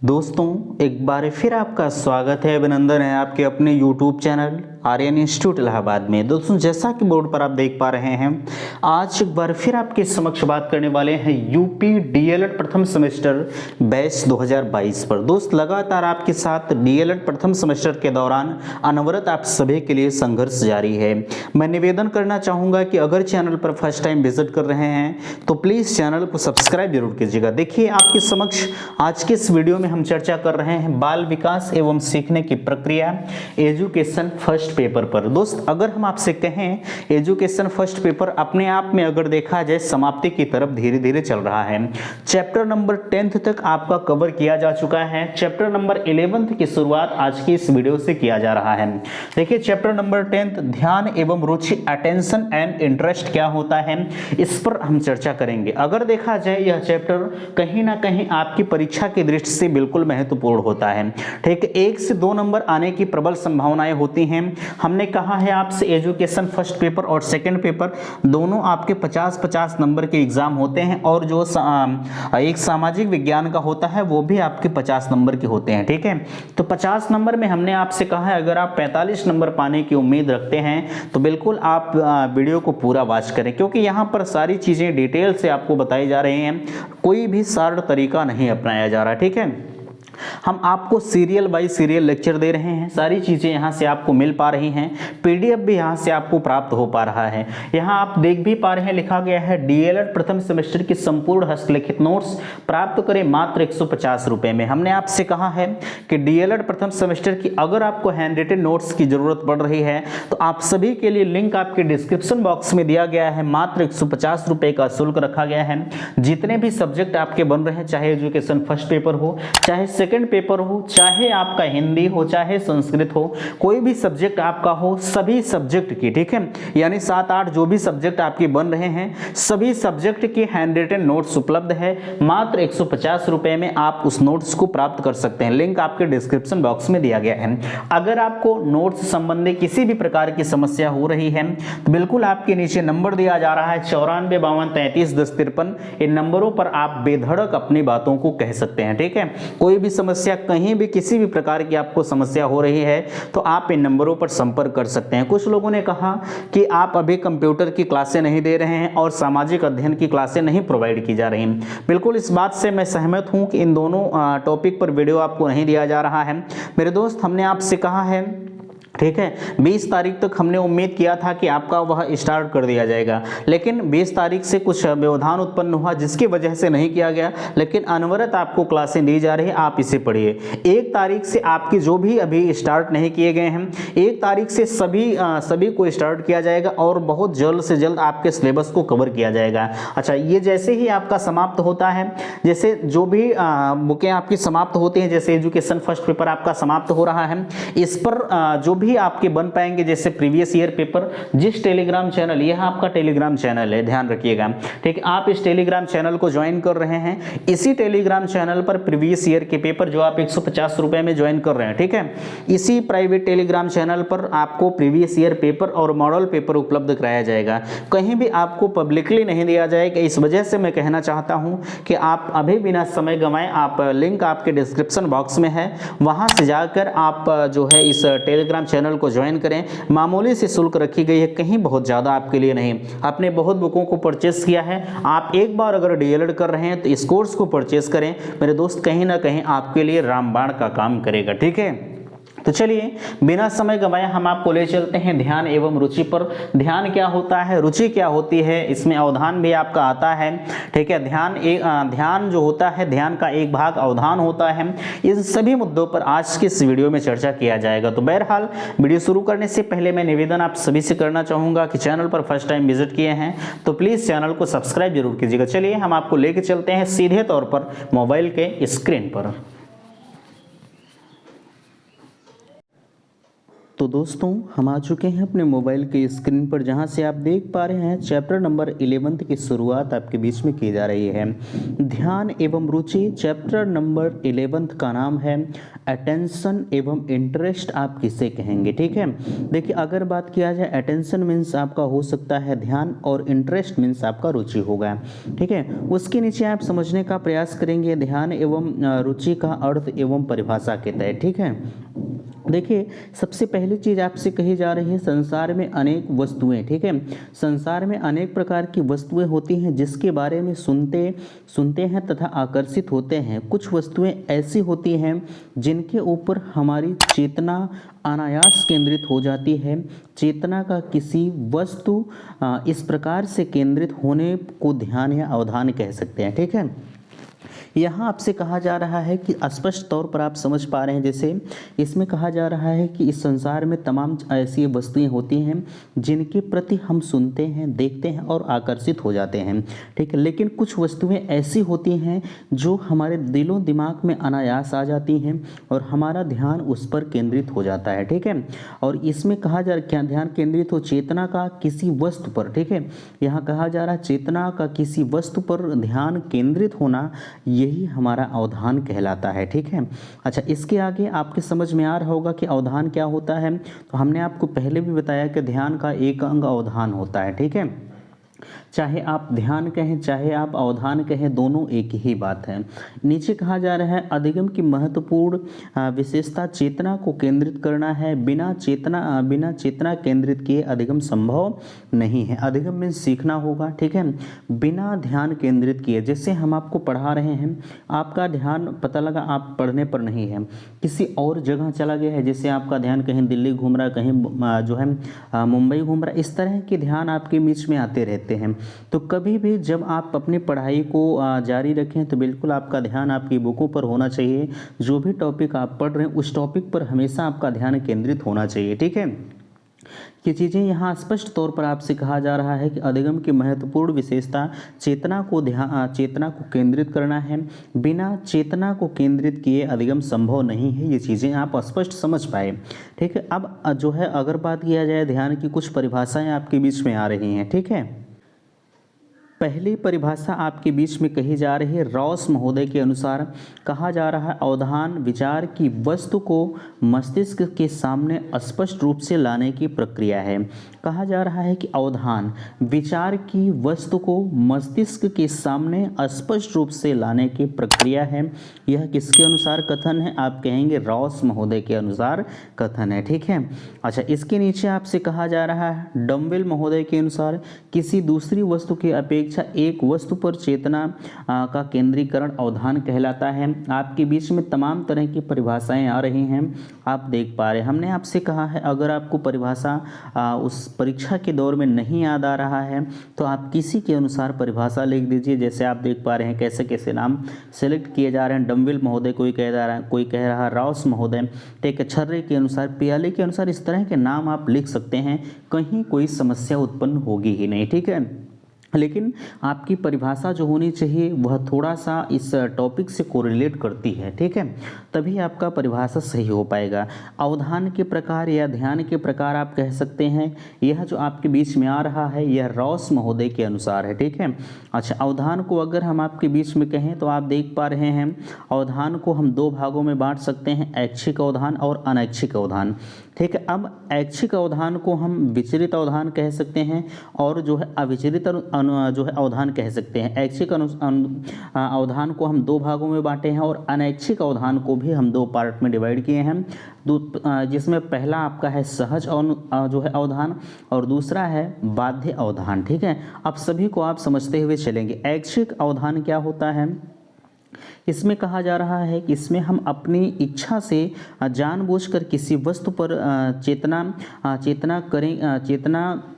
दोस्तों एक बार फिर आपका स्वागत है, अभिनंदन है आपके अपने YouTube channel Aryan institute Allahabad में। दोस्तों जैसा कि बोर्ड पर आप देख पा रहे हैं, आज एक बार फिर आपके समक्ष बात करने वाले हैं यूपी डीएलएड प्रथम सेमेस्टर बैच 2022 पर। दोस्त लगातार आपके साथ डीएलएड प्रथम सेमेस्टर के दौरान अनवरत आप सभी के लिए संघर्ष जारी है। मैं निवेदन करना चाहूँगा कि अगर चैनल पर फर्स्ट टाइम विजिट कर रहे हैं तो प्लीज़ चैनल को सब्सक्राइब जरूर कीजिएगा। देखिए आपके समक्ष आज के इस वीडियो में हम चर्चा कर रहे हैं बाल विकास एवं सीखने की प्रक्रिया एजुकेशन फर्स्ट पेपर पर। दोस्त अगर हम आपसे कहें एजुकेशन फर्स्ट पेपर अपने आप में अगर देखा जाए समाप्ति की तरफ धीरे धीरे चल रहा है। चैप्टर नंबर 10th तक आपका कवर किया जा चुका है। चैप्टर नंबर 11th की शुरुआत आज की इस वीडियो से किया जा रहा है। देखिए चैप्टर नंबर 10th ध्यान एवं रुचि, अटेंशन एंड इंटरेस्ट क्या होता है, इस पर हम चर्चा करेंगे। अगर देखा जाए यह चैप्टर कहीं ना कहीं आपकी परीक्षा की दृष्टि से बिल्कुल महत्वपूर्ण होता है। ठीक है, 1 से 2 नंबर आने की प्रबल संभावनाएं होती हैं। हमने कहा है आपसे एजुकेशन फर्स्ट पेपर और सेकंड पेपर दोनों आपके 50-50 नंबर के एग्जाम होते हैं, और जो एक सामाजिक विज्ञान का होता है वो भी आपके 50 नंबर के होते हैं। ठीक है, तो 50 नंबर में हमने आपसे कहा है अगर आप 45 नंबर पाने की उम्मीद रखते हैं तो बिल्कुल आप वीडियो को पूरा वॉच करें, क्योंकि यहाँ पर सारी चीज़ें डिटेल से आपको बताई जा रही हैं, कोई भी सार्ड तरीका नहीं अपनाया जा रहा। ठीक है, हम आपको सीरियल बाय सीरियल लेक्चर दे रहे हैं, सारी चीज़ें यहाँ से आपको मिल पा रही हैं, पीडीएफ भी यहाँ से आपको प्राप्त हो पा रहा है। यहाँ आप देख भी पा रहे हैं लिखा गया है डीएलएड प्रथम सेमेस्टर की संपूर्ण हस्तलिखित नोट्स प्राप्त करें मात्र 150 रुपये में। हमने आपसे कहा है कि डीएलएड प्रथम सेमेस्टर की अगर आपको हैंड रिटन नोट्स की जरूरत पड़ रही है तो आप सभी के लिए लिंक आपके डिस्क्रिप्शन बॉक्स में दिया गया है। मात्र 150 रुपये का शुल्क रखा गया है। जितने भी सब्जेक्ट आपके बन रहे हैं, चाहे एजुकेशन फर्स्ट पेपर हो, चाहे सेकंड पेपर हो, चाहे आपका हिंदी हो, चाहे संस्कृत हो, कोई भी सब्जेक्ट आपका हो, सभी सब्जेक्ट की, ठीक है, यानी 7-8 जो भी सब्जेक्ट आपके बन रहे हैं सभी सब्जेक्ट की हैंड रिटन नोट्स उपलब्ध है। मात्र 150 रुपये में आप उस नोट्स को प्राप्त कर सकते हैं। लिंक आपके डिस्क्रिप्शन बॉक्स में दिया गया है। अगर आपको नोट्स संबंधी किसी भी प्रकार की समस्या हो रही है तो बिल्कुल आपके नीचे नंबर दिया जा रहा है 9452331053। इन नंबरों पर आप बेधड़क अपनी बातों को कह सकते हैं। ठीक है, कोई भी समस्या कहीं भी किसी भी प्रकार की आपको समस्या हो रही है तो आप इन नंबरों पर संपर्क कर सकते हैं। कुछ लोगों ने कहा कि आप अभी कंप्यूटर की क्लासें नहीं दे रहे हैं और सामाजिक अध्ययन की क्लासें नहीं प्रोवाइड की जा रही हैं। बिल्कुल इस बात से मैं सहमत हूं कि इन दोनों टॉपिक पर वीडियो आपको नहीं दिया जा रहा है। मेरे दोस्त हमने आपसे कहा है, ठीक है, 20 तारीख तक हमने उम्मीद किया था कि आपका वह स्टार्ट कर दिया जाएगा, लेकिन 20 तारीख से कुछ व्यवधान उत्पन्न हुआ जिसकी वजह से नहीं किया गया, लेकिन अनवरत आपको क्लासें दी जा रही है। आप इसे पढ़िए। 1 तारीख से आपकी जो भी अभी स्टार्ट नहीं किए गए हैं 1 तारीख से सभी को स्टार्ट किया जाएगा और बहुत जल्द से जल्द आपके सिलेबस को कवर किया जाएगा। अच्छा, ये जैसे ही आपका समाप्त होता है, जैसे जो भी बुकें आपकी समाप्त होती हैं, जैसे एजुकेशन फर्स्ट पेपर आपका समाप्त हो रहा है, इस पर जो भी आपके बन पाएंगे, जैसे प्रीवियस ईयर पेपर, जिस टेलीग्राम चैनल, यह आपका टेलीग्राम चैनल है, ध्यान रखिएगा। ठीक है, आप इस टेलीग्राम चैनल को ज्वाइन कर रहे हैं, इसी टेलीग्राम चैनल पर प्रीवियस ईयर के पेपर जो आप 150 रुपए में ज्वाइन कर रहे हैं, ठीक है, इसी प्राइवेट टेलीग्राम चैनल पर आपको प्रीवियस ईयर पेपर और मॉडल पेपर उपलब्ध कराया जाएगा। कहीं भी आपको पब्लिकली नहीं दिया जाएगा। इस वजह से मैं कहना चाहता हूं कि आप अभी बिना समय गंवाए, आप लिंक आपके डिस्क्रिप्शन बॉक्स में है, वहां से जाकर आप जो है इस टेलीग्राम चैनल को ज्वाइन करें। मामूली सी शुल्क रखी गई है, कहीं बहुत ज़्यादा आपके लिए नहीं। आपने बहुत बुकों को परचेस किया है, आप एक बार अगर डीएलएड कर रहे हैं तो इस कोर्स को परचेस करें मेरे दोस्त, कहीं ना कहीं आपके लिए रामबाण का काम करेगा। ठीक है, तो चलिए बिना समय गंवाए हम आपको ले चलते हैं ध्यान एवं रुचि पर। ध्यान क्या होता है, रुचि क्या होती है, इसमें अवधान भी आपका आता है। ठीक है, ध्यान जो होता है, ध्यान का एक भाग अवधान होता है। इन सभी मुद्दों पर आज के इस वीडियो में चर्चा किया जाएगा। तो बहरहाल वीडियो शुरू करने से पहले मैं निवेदन आप सभी से करना चाहूँगा कि चैनल पर फर्स्ट टाइम विजिट किए हैं तो प्लीज़ चैनल को सब्सक्राइब जरूर कीजिएगा। चलिए हम आपको लेके चलते हैं सीधे तौर पर मोबाइल के स्क्रीन पर। तो दोस्तों हम आ चुके हैं अपने मोबाइल के स्क्रीन पर, जहां से आप देख पा रहे हैं चैप्टर नंबर 11 की शुरुआत आपके बीच में की जा रही है। ध्यान एवं रुचि। चैप्टर नंबर 11 का नाम है अटेंशन एवं इंटरेस्ट आप किसे कहेंगे। ठीक है, देखिए अगर बात किया जाए अटेंशन मीन्स आपका हो सकता है ध्यान और इंटरेस्ट मीन्स आपका रुचि होगा। ठीक है, उसके नीचे आप समझने का प्रयास करेंगे ध्यान एवं रुचि का अर्थ एवं परिभाषा के तहत। ठीक है, देखिए सबसे पहली चीज आपसे कही जा रही है संसार में अनेक वस्तुएं। ठीक है, संसार में अनेक प्रकार की वस्तुएं होती हैं जिसके बारे में सुनते हैं तथा आकर्षित होते हैं। कुछ वस्तुएं ऐसी होती हैं जिनके ऊपर हमारी चेतना अनायास केंद्रित हो जाती है। चेतना का किसी वस्तु इस प्रकार से केंद्रित होने को ध्यान या अवधान कह सकते हैं। ठीक है, यहाँ आपसे कहा जा रहा है कि स्पष्ट तौर पर आप समझ पा रहे हैं, जैसे इसमें कहा जा रहा है कि इस संसार में तमाम ऐसी वस्तुएं होती हैं जिनके प्रति हम सुनते हैं, देखते हैं और आकर्षित हो जाते हैं। ठीक है, लेकिन कुछ वस्तुएं ऐसी होती हैं जो हमारे दिलों दिमाग में अनायास आ जाती हैं और हमारा ध्यान उस पर केंद्रित हो जाता है। ठीक है, और इसमें कहा जा रहा क्या ध्यान केंद्रित हो चेतना का किसी वस्तु पर। ठीक है, यहाँ कहा जा रहा है चेतना का किसी वस्तु पर ध्यान केंद्रित होना, यही हमारा अवधान कहलाता है। ठीक है, अच्छा इसके आगे आपके समझ में आ रहा होगा कि अवधान क्या होता है। तो हमने आपको पहले भी बताया कि ध्यान का एक अंग अवधान होता है। ठीक है, चाहे आप ध्यान कहें चाहे आप अवधान कहें, दोनों एक ही बात है। नीचे कहा जा रहा है अधिगम की महत्वपूर्ण विशेषता चेतना को केंद्रित करना है। बिना चेतना केंद्रित किए अधिगम संभव नहीं है। अधिगम में सीखना होगा। ठीक है, बिना ध्यान केंद्रित किए, जैसे हम आपको पढ़ा रहे हैं, आपका ध्यान पता लगा आप पढ़ने पर नहीं है, किसी और जगह चला गया है, जैसे आपका ध्यान कहीं दिल्ली घूम रहा है, कहीं जो है मुंबई घूम रहा है, इस तरह के ध्यान आपके बीच में आते रहते हैं। तो कभी भी जब आप अपनी पढ़ाई को जारी रखें तो बिल्कुल आपका ध्यान आपकी बुकों पर होना चाहिए। जो भी टॉपिक आप पढ़ रहे हैं उस टॉपिक पर हमेशा आपका ध्यान केंद्रित होना चाहिए। ठीक है, ये चीज़ें यहाँ स्पष्ट तौर पर आपसे कहा जा रहा है कि अधिगम की महत्वपूर्ण विशेषता चेतना को केंद्रित करना है। बिना चेतना को केंद्रित किए अधिगम संभव नहीं है। ये चीज़ें आप स्पष्ट समझ पाए। ठीक है, अब जो है अगर बात किया जाए ध्यान की, कुछ परिभाषाएं आपके बीच में आ रही हैं। ठीक है, पहली परिभाषा आपके बीच में कही जा रही है रॉस महोदय के अनुसार कहा जा रहा है अवधान विचार की वस्तु को मस्तिष्क के सामने स्पष्ट रूप से लाने की प्रक्रिया है। कहा जा रहा है कि अवधान विचार की वस्तु को मस्तिष्क के सामने स्पष्ट रूप से लाने की प्रक्रिया है। यह किसके अनुसार कथन है? आप कहेंगे रॉस महोदय के अनुसार कथन है। ठीक है, अच्छा इसके नीचे आपसे कहा जा रहा है डम्बेल महोदय के अनुसार किसी दूसरी वस्तु की अपेक्षा एक वस्तु पर चेतना का केंद्रीकरण अवधान कहलाता है। आपके बीच में तमाम तरह की परिभाषाएं आ रही हैं, आप देख पा रहे हैं। हमने आपसे कहा है अगर आपको परिभाषा उस परीक्षा के दौर में नहीं याद आ रहा है तो आप किसी के अनुसार परिभाषा लिख दीजिए। जैसे आप देख पा रहे हैं कैसे कैसे नाम सेलेक्ट किए जा रहे हैं। डम्बेल महोदय कोई कह रहा है, कोई कह रहा है रॉस महोदय, ठीक है, छर्रे के अनुसार, पियाले के अनुसार, इस तरह के नाम आप लिख सकते हैं। कहीं कोई समस्या उत्पन्न होगी ही नहीं। ठीक है, लेकिन आपकी परिभाषा जो होनी चाहिए वह थोड़ा सा इस टॉपिक से कोरिलेट करती है। ठीक है, तभी आपका परिभाषा सही हो पाएगा। अवधान के प्रकार या ध्यान के प्रकार आप कह सकते हैं। यह जो आपके बीच में आ रहा है यह रॉस महोदय के अनुसार है। ठीक है, अच्छा अवधान को अगर हम आपके बीच में कहें तो आप देख पा रहे हैं अवधान को हम दो भागों में बांट सकते हैं, ऐच्छिक अवधान और अनैच्छिक अवधान। ठीक है, अब ऐच्छिक अवधान को हम विचलित अवधान कह सकते हैं और जो है अविचलित जो है अवधान कह सकते हैं। ऐच्छिक अवधान को हम दो भागों में बांटे हैं और अनैच्छिक अवधान को भी हम दो पार्ट में डिवाइड किए हैं, जिसमें पहला आपका है सहज जो है अवधान और दूसरा है बाध्य अवधान। ठीक है, अब सभी को आप समझते हुए चलेंगे। ऐच्छिक अवधान क्या होता है? इसमें कहा जा रहा है कि इसमें हम अपनी इच्छा से जानबूझकर किसी वस्तु पर चेतना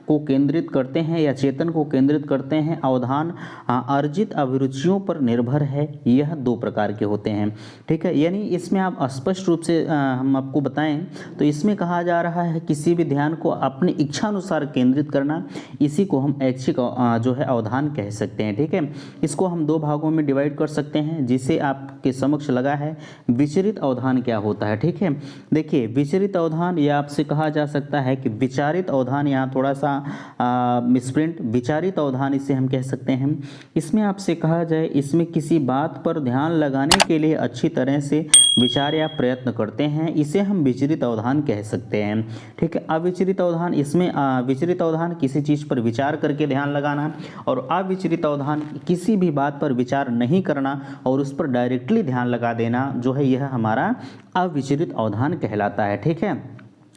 को केंद्रित करते हैं या चेतन को केंद्रित करते हैं, अवधान अर्जित अभिरुचियों पर निर्भर है। यह दो प्रकार के होते हैं, ठीक है। यानी इसमें आप स्पष्ट रूप से हम आपको बताएं तो इसमें कहा जा रहा है किसी भी ध्यान को अपनी इच्छा अनुसार केंद्रित करना, इसी को हम ऐच्छिक जो है अवधान कह सकते हैं, ठीक है। इसको हम दो भागों में डिवाइड कर सकते हैं, जिसे आपके समक्ष लगा है विचरित अवधान क्या होता है, ठीक है। देखिए विचरित अवधान या आपसे कहा जा सकता है कि विचारित अवधान, यहाँ थोड़ा सा मिसप्रिंट, विचारित अवधान इसे हम कह सकते हैं। इसमें आपसे कहा जाए इसमें किसी बात पर ध्यान लगाने के लिए अच्छी तरह से विचार या प्रयत्न करते हैं, इसे हम विचरित अवधान कह सकते हैं, ठीक है। अविचरित अवधान, इसमें विचरित अवधान किसी चीज़ पर विचार करके ध्यान लगाना, और अविचरित अवधान किसी भी बात पर विचार नहीं करना और उस पर डायरेक्टली ध्यान लगा देना, जो है यह हमारा अविचरित अवधान कहलाता है, ठीक है।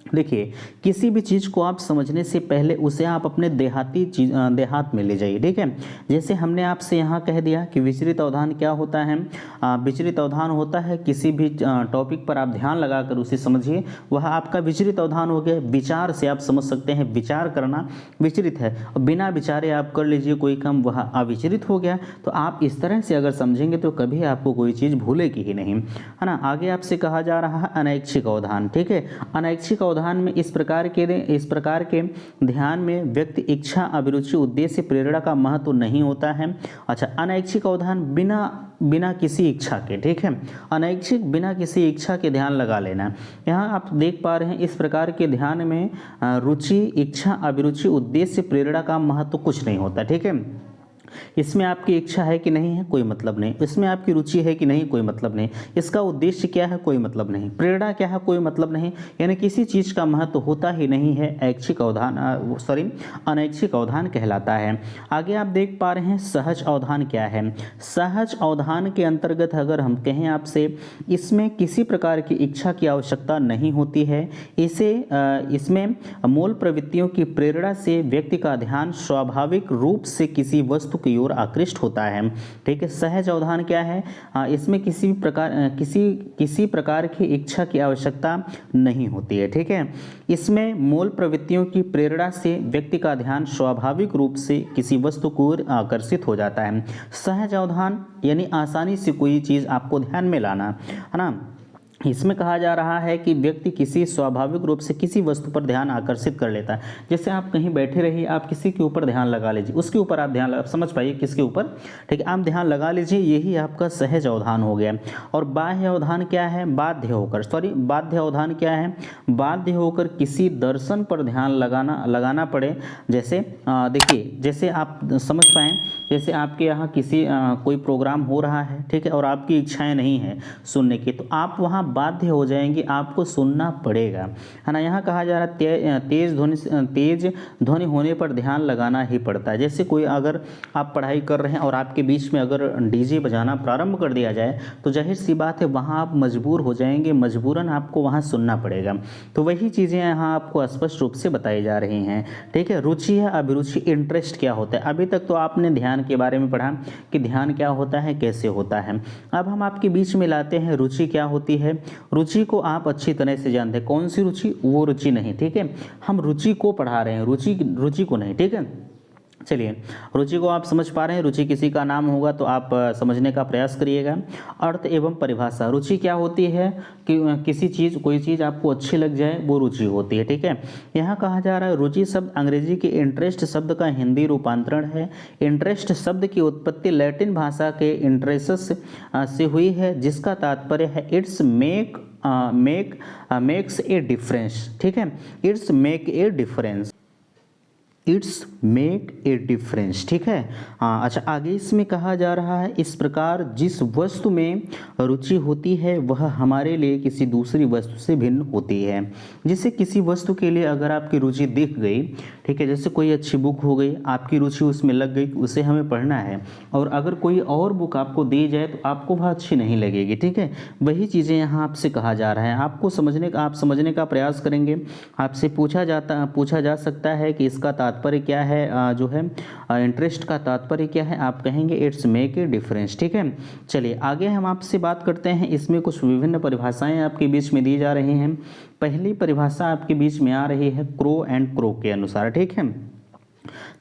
देखिए किसी भी चीज़ को आप समझने से पहले उसे आप अपने देहात में ले जाइए, ठीक है। जैसे हमने आपसे यहाँ कह दिया कि विचरित अवधान क्या होता है। विचरित अवधान होता है किसी भी टॉपिक पर आप ध्यान लगाकर उसे समझिए, वह आपका विचरित अवधान हो गया। विचार से आप समझ सकते हैं, विचार करना विचरित है, और बिना विचारे आप कर लीजिए कोई काम, वह अविचरित हो गया। तो आप इस तरह से अगर समझेंगे तो कभी आपको कोई चीज़ भूलेगी ही नहीं, है ना। आगे आपसे कहा जा रहा है अनैच्छिक अवधान, ठीक है। अनैच्छिक अवधान में इस प्रकार के ध्यान में व्यक्ति इच्छा, अभिरुचि, उद्देश्य, प्रेरणा का महत्व नहीं होता है। अच्छा, अनैच्छिक अवधान बिना किसी इच्छा के, ठीक है। अनैच्छिक बिना किसी इच्छा के ध्यान लगा लेना। यहाँ आप देख पा रहे हैं इस प्रकार के ध्यान में रुचि, इच्छा, अभिरुचि, उद्देश्य, प्रेरणा का महत्व कुछ नहीं होता, ठीक है। इसमें आपकी इच्छा है कि नहीं है, कोई मतलब नहीं। इसमें आपकी रुचि है कि नहीं, कोई मतलब नहीं। इसका उद्देश्य क्या है, कोई मतलब नहीं। प्रेरणा क्या है, कोई मतलब नहीं। यानी किसी चीज़ का महत्व होता ही नहीं है। ऐच्छिक अवधान अनैच्छिक अवधान कहलाता है। आगे आप देख पा रहे हैं सहज अवधान क्या है। सहज अवधान के अंतर्गत अगर हम कहें आपसे, इसमें किसी प्रकार की इच्छा की आवश्यकता नहीं होती है। इसमें मूल प्रवृत्तियों की प्रेरणा से व्यक्ति का ध्यान स्वाभाविक रूप से किसी वस्तु की ओर आकृष्ट होता है, ठीक है। सहज अवधान क्या है, इसमें किसी प्रकार की इच्छा की आवश्यकता नहीं होती है, ठीक है। इसमें मूल प्रवृत्तियों की प्रेरणा से व्यक्ति का ध्यान स्वाभाविक रूप से किसी वस्तु को ओर आकर्षित हो जाता है। सहज अवधान यानी आसानी से कोई चीज़ आपको ध्यान में लाना, है ना। इसमें कहा जा रहा है कि व्यक्ति किसी स्वाभाविक रूप से किसी वस्तु पर ध्यान आकर्षित कर लेता है। जैसे आप कहीं बैठे रहिए, आप किसी के ऊपर ध्यान लगा लीजिए, उसके ऊपर आप ध्यान समझ पाइए किसके ऊपर, ठीक है। आप ध्यान लगा लीजिए, यही आपका सहज अवधान हो गया। और बाह्य अवधान क्या है, बाध्य अवधान क्या है, बाध्य होकर किसी दर्शन पर ध्यान लगाना पड़े। जैसे देखिए, जैसे आप समझ पाएँ, जैसे आपके यहाँ कोई प्रोग्राम हो रहा है, ठीक है, और आपकी इच्छाएँ नहीं है सुनने की, तो आप वहाँ बाध्य हो जाएंगे, आपको सुनना पड़ेगा, है ना। यहाँ कहा जा रहा है तेज ध्वनि होने पर ध्यान लगाना ही पड़ता है। जैसे कोई अगर आप पढ़ाई कर रहे हैं और आपके बीच में अगर डीजे बजाना प्रारंभ कर दिया जाए तो जाहिर सी बात है वहाँ आप मजबूर हो जाएंगे, मजबूरन आपको वहाँ सुनना पड़ेगा। तो वही चीज़ें यहाँ आपको स्पष्ट रूप से बताई जा रही हैं, ठीक है। रुचि है, अभिरुचि, इंटरेस्ट क्या होता है। अभी तक तो आपने ध्यान के बारे में पढ़ा कि ध्यान क्या होता है, कैसे होता है। अब हम आपके बीच में लाते हैं रुचि क्या होती है। रुचि को आप अच्छी तरह से जानते हैं, कौन सी रुचि, वो रुचि नहीं, ठीक है। हम रुचि को पढ़ा रहे हैं, रुचि को नहीं, ठीक है। चलिए, रुचि को आप समझ पा रहे हैं। रुचि किसी का नाम होगा तो आप समझने का प्रयास करिएगा। अर्थ एवं परिभाषा, रुचि क्या होती है कि कोई चीज़ आपको अच्छी लग जाए, वो रुचि होती है, ठीक है। यहाँ कहा जा रहा है रुचि शब्द अंग्रेजी के इंटरेस्ट शब्द का हिंदी रूपांतरण है। इंटरेस्ट शब्द की उत्पत्ति लैटिन भाषा के इंटरेस्टस से हुई है, जिसका तात्पर्य है इट्स मेक्स ए डिफरेंस, ठीक है। इट्स मेक ए डिफरेंस, ठीक है। अच्छा, आगे इसमें कहा जा रहा है इस प्रकार जिस वस्तु में रुचि होती है वह हमारे लिए किसी दूसरी वस्तु से भिन्न होती है। जैसे किसी वस्तु के लिए अगर आपकी रुचि दिख गई, ठीक है, जैसे कोई अच्छी बुक हो गई, आपकी रुचि उसमें लग गई, उसे हमें पढ़ना है, और अगर कोई और बुक आपको दी जाए तो आपको वह अच्छी नहीं लगेगी, ठीक है। वही चीज़ें यहाँ आपसे कहा जा रहा है। आप समझने का प्रयास करेंगे। आपसे पूछा जा सकता है कि इसका तात्पर्य क्या है, जो है इंटरेस्ट का तात्पर्य क्या है। आप कहेंगे इट्स मेक ए डिफरेंस, ठीक है। चलिए आगे हम आपसे बात करते हैं। इसमें कुछ विभिन्न परिभाषाएं आपके बीच में दी जा रही हैं। पहली परिभाषा आपके बीच में आ रही है क्रो एंड क्रो के अनुसार, ठीक है।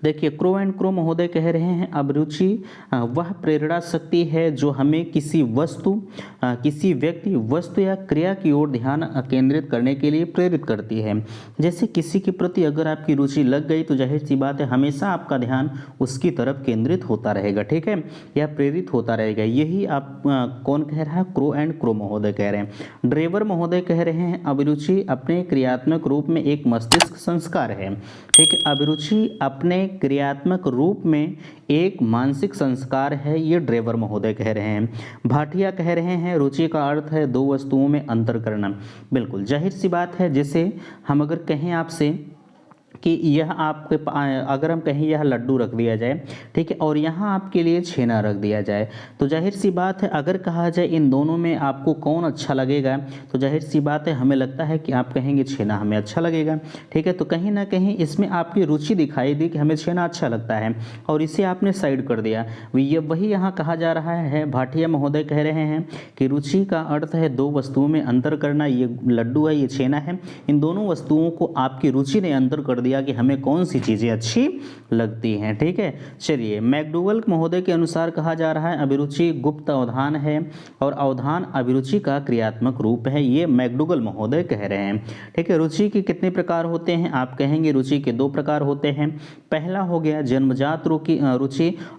देखिए क्रो एंड क्रो महोदय कह रहे हैं अभिरुचि वह प्रेरणा शक्ति है जो हमें किसी वस्तु किसी व्यक्ति वस्तु या क्रिया की ओर ध्यान केंद्रित करने के लिए प्रेरित करती है। जैसे किसी के प्रति अगर आपकी रुचि लग गई तो जाहिर सी बात है हमेशा आपका ध्यान उसकी तरफ केंद्रित होता रहेगा, ठीक है, या प्रेरित होता रहेगा। यही आप कौन कह रहा है? क्रो एंड क्रो महोदय कह रहे हैं। ड्रेवर महोदय कह रहे हैं अभिरुचि अपने क्रियात्मक रूप में एक मस्तिष्क संस्कार है, ठीक है। अभिरुचि अपने क्रियात्मक रूप में एक मानसिक संस्कार है, ये ड्रेवर महोदय कह रहे हैं। भाटिया कह रहे हैं रुचि का अर्थ है दो वस्तुओं में अंतर करना। बिल्कुल जाहिर सी बात है, जैसे हम अगर कहें आपसे कि यह आपके अगर हम कहें यह लड्डू रख दिया जाए, ठीक है, और यहाँ आपके लिए छेना रख दिया जाए, तो जाहिर सी बात है अगर कहा जाए इन दोनों में आपको कौन अच्छा लगेगा, तो जाहिर सी बात है हमें लगता है कि आप कहेंगे छेना हमें अच्छा लगेगा, ठीक है। तो कहीं ना कहीं इसमें आपकी रुचि दिखाई दी कि हमें छेना अच्छा लगता है और इसे आपने साइड कर दिया। ये वही यहाँ कहा जा रहा है। भाटिया महोदय कह रहे हैं कि रुचि का अर्थ है दो वस्तुओं में अंतर करना। ये लड्डू है, ये छेना है, इन दोनों वस्तुओं को आपकी रुचि ने अंतर कर दिया कि हमें कौन सी चीज़ें अच्छी लगती हैं, ठीक है। चलिए मैकडूगल महोदय के अनुसार कहा जा रहा है अभिरुचि गुप्त अवधान है और अवधान अभिरुचि का क्रियात्मक रूप है, ये मैकडूगल महोदय कह रहे हैं, ठीक है। रुचि के कितने प्रकार होते हैं? आप कहेंगे रुचि के दो प्रकार होते हैं। पहला हो गया जन्मजात रुचि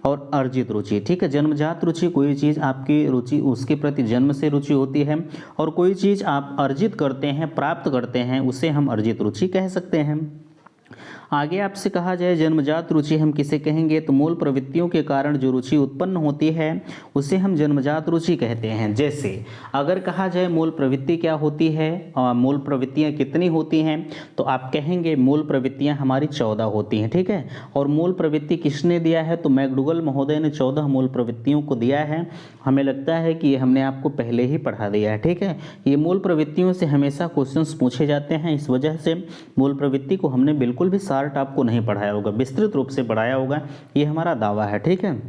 और अर्जित रुचि, ठीक है। जन्मजात रुचि कोई चीज़ आपकी रुचि उसके प्रति जन्म से रुचि होती है और कोई चीज़ आप अर्जित करते हैं, प्राप्त करते हैं, उसे हम अर्जित रुचि कह सकते हैं। आगे आपसे कहा जाए जन्मजात रुचि हम किसे कहेंगे? तो मूल प्रवृत्तियों के कारण जो रुचि उत्पन्न होती है उसे हम जन्मजात रुचि कहते हैं। जैसे अगर कहा जाए मूल प्रवृत्ति क्या होती है और मूल प्रवृत्तियां कितनी होती हैं, तो आप कहेंगे मूल प्रवृत्तियां हमारी 14 होती हैं, ठीक है। और मूल प्रवृत्ति किसने दिया है? तो मैकडूगल महोदय ने 14 मूल प्रवृत्तियों को दिया है। हमें लगता है कि ये हमने आपको पहले ही पढ़ा दिया है, ठीक है। ये मूल प्रवृत्तियों से हमेशा क्वेश्चंस पूछे जाते हैं, इस वजह से मूल प्रवृत्ति को हमने बिल्कुल भी शार्ट आपको नहीं पढ़ाया होगा, विस्तृत रूप से पढ़ाया होगा, ये हमारा दावा है, ठीक है।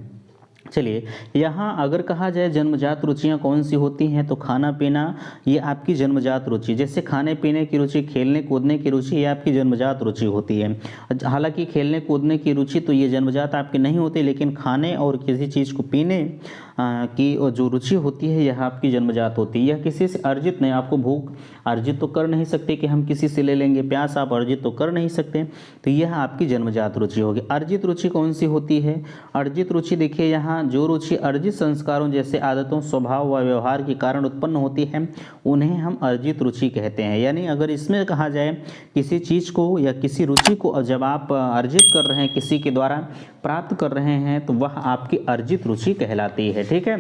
चलिए यहाँ अगर कहा जाए जन्मजात रुचियाँ कौन सी होती हैं, तो खाना पीना ये आपकी जन्मजात रुचि, जैसे खाने पीने की रुचि, खेलने कूदने की रुचि ये आपकी जन्मजात रुचि होती है। हालांकि खेलने कूदने की रुचि तो ये जन्मजात आपकी नहीं होती, लेकिन खाने और किसी चीज़ को पीने की जो रुचि होती है यह आपकी जन्मजात होती है। यह किसी से अर्जित नहीं, आपको भूख अर्जित तो कर नहीं सकते कि हम किसी से ले लेंगे, प्यास आप अर्जित तो कर नहीं सकते, तो यह आपकी जन्मजात रुचि होगी। अर्जित रुचि कौन सी होती है? अर्जित रुचि देखिए यहाँ जो रुचि अर्जित संस्कारों जैसे आदतों, स्वभाव व व्यवहार के कारण उत्पन्न होती है उन्हें हम अर्जित रुचि कहते हैं। यानी अगर इसमें कहा जाए किसी चीज़ को या किसी रुचि को जब आप अर्जित कर रहे हैं, किसी के द्वारा प्राप्त कर रहे हैं, तो वह आपकी अर्जित रुचि कहलाती है, ठीक है।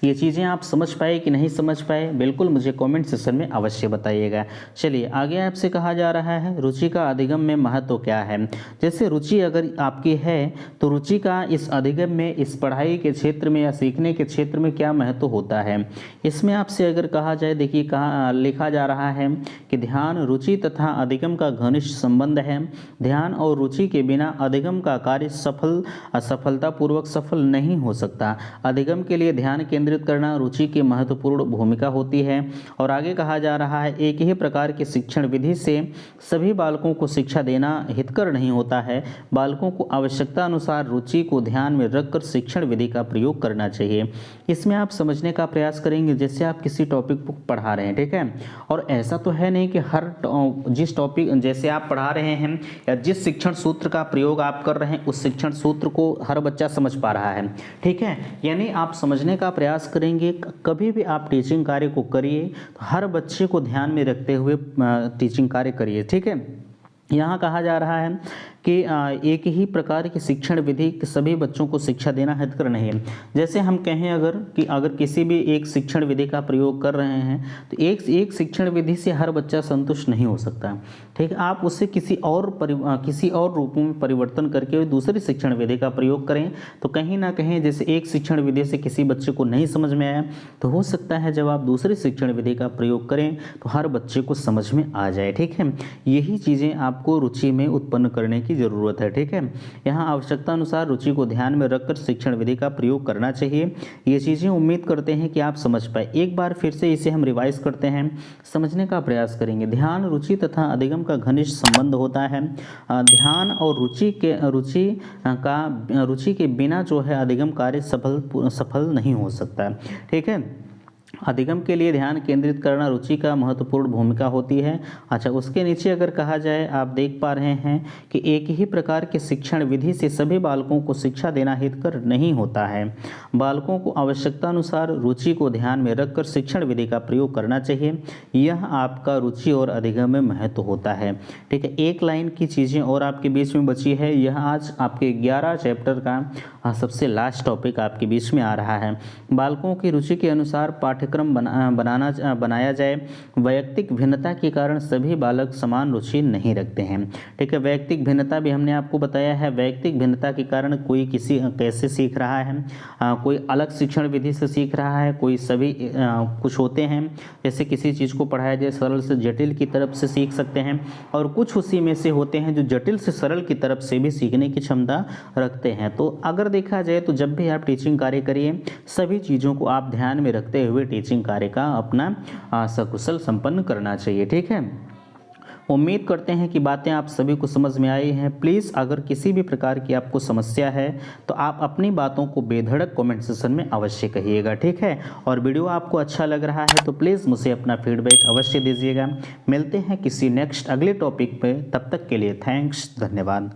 ये चीज़ें आप समझ पाए कि नहीं समझ पाए, बिल्कुल मुझे कमेंट सेक्शन में अवश्य बताइएगा। चलिए आगे आपसे कहा जा रहा है रुचि का अधिगम में महत्व क्या है। जैसे रुचि अगर आपकी है तो रुचि का इस अधिगम में, इस पढ़ाई के क्षेत्र में या सीखने के क्षेत्र में क्या महत्व होता है। इसमें आपसे अगर कहा जाए, देखिए कहा लिखा जा रहा है कि ध्यान रुचि तथा अधिगम का घनिष्ठ संबंध है। ध्यान और रुचि के बिना अधिगम का कार्य सफलतापूर्वक सफल नहीं हो सकता। अधिगम के लिए ध्यान केंद्रित करना रुचि की महत्वपूर्ण भूमिका होती है। और आगे कहा जा रहा है एक ही प्रकार की शिक्षण विधि से सभी बालकों को शिक्षा देना हितकर नहीं होता है। बालकों को आवश्यकता अनुसार रुचि को ध्यान में रखकर शिक्षण विधि का प्रयोग करना चाहिए। इसमें आप समझने का प्रयास करेंगे जैसे आप किसी टॉपिक को पढ़ा रहे हैं, ठीक है, और ऐसा तो है नहीं कि हर जिस टॉपिक जैसे आप पढ़ा रहे हैं या जिस शिक्षण सूत्र का प्रयोग आप कर रहे हैं उस शिक्षण सूत्र को हर बच्चा समझ पा रहा है, ठीक है। यानी आप समझने का प्रयास करेंगे। कभी भी आप टीचिंग कार्य को करिए तो हर बच्चे को ध्यान में रखते हुए टीचिंग कार्य करिए, ठीक है। यहाँ कहा जा रहा है कि एक ही प्रकार की शिक्षण विधि सभी बच्चों को शिक्षा देना हितकर नहीं है। जैसे हम कहें अगर किसी भी एक शिक्षण विधि का प्रयोग कर रहे हैं तो एक शिक्षण विधि से हर बच्चा संतुष्ट नहीं हो सकता, ठीक है। आप उससे किसी और रूपों में परिवर्तन करके दूसरी शिक्षण विधि का प्रयोग करें तो कहीं ना कहीं जैसे एक शिक्षण विधि से किसी बच्चे को नहीं समझ में आया तो हो सकता है जब आप दूसरी शिक्षण विधि का प्रयोग करें तो हर बच्चे को समझ में आ जाए, ठीक है। यही चीज़ें आपको रुचि में उत्पन्न करने की की ज़रूरत है। ठीक है, यहाँ आवश्यकता अनुसार रुचि को ध्यान में रखकर शिक्षण विधि का प्रयोग करना चाहिए। ये चीज़ें उम्मीद करते हैं कि आप समझ पाए। एक बार फिर से इसे हम रिवाइज करते हैं, समझने का प्रयास करेंगे। ध्यान, रुचि तथा अधिगम का घनिष्ठ संबंध होता है। ध्यान और रुचि के बिना जो है अधिगम कार्य सफल नहीं हो सकता। ठीक है, अधिगम के लिए ध्यान केंद्रित करना रुचि का महत्वपूर्ण भूमिका होती है। अच्छा, उसके नीचे अगर कहा जाए, आप देख पा रहे हैं कि एक ही प्रकार के शिक्षण विधि से सभी बालकों को शिक्षा देना हितकर नहीं होता है। बालकों को आवश्यकता अनुसार रुचि को ध्यान में रखकर शिक्षण विधि का प्रयोग करना चाहिए। यह आपका रुचि और अधिगम में महत्व होता है। ठीक है, एक लाइन की चीज़ें और आपके बीच में बची है। यह आज आपके 11 चैप्टर का सबसे लास्ट टॉपिक आपके बीच में आ रहा है। बालकों की रुचि के अनुसार पाठ्यक्रम बनाया जाए। वैयक्तिक भिन्नता के कारण सभी बालक समान रुचि नहीं रखते हैं। ठीक है, वैयक्तिक भिन्नता भी हमने आपको बताया है। वैयक्तिक भिन्नता के कारण कोई किसी कैसे सीख रहा है, कोई अलग शिक्षण विधि से सीख रहा है, कोई सभी कुछ होते हैं जैसे किसी चीज़ को पढ़ाया जाए सरल से जटिल की तरफ से सीख सकते हैं, और कुछ उसी में से होते हैं जो जटिल से सरल की तरफ से भी सीखने की क्षमता रखते हैं। तो अगर देखा जाए तो जब भी आप टीचिंग कार्य करिए, सभी चीज़ों को आप ध्यान में रखते हुए टीचिंग कार्य का अपना सकुशल संपन्न करना चाहिए। ठीक है, उम्मीद करते हैं कि बातें आप सभी को समझ में आई हैं। प्लीज़ अगर किसी भी प्रकार की आपको समस्या है तो आप अपनी बातों को बेधड़क कमेंट सेक्शन में अवश्य कहिएगा। ठीक है, और वीडियो आपको अच्छा लग रहा है तो प्लीज़ मुझे अपना फीडबैक अवश्य दीजिएगा। मिलते हैं किसी नेक्स्ट अगले टॉपिक पे, तब तक के लिए थैंक्स, धन्यवाद।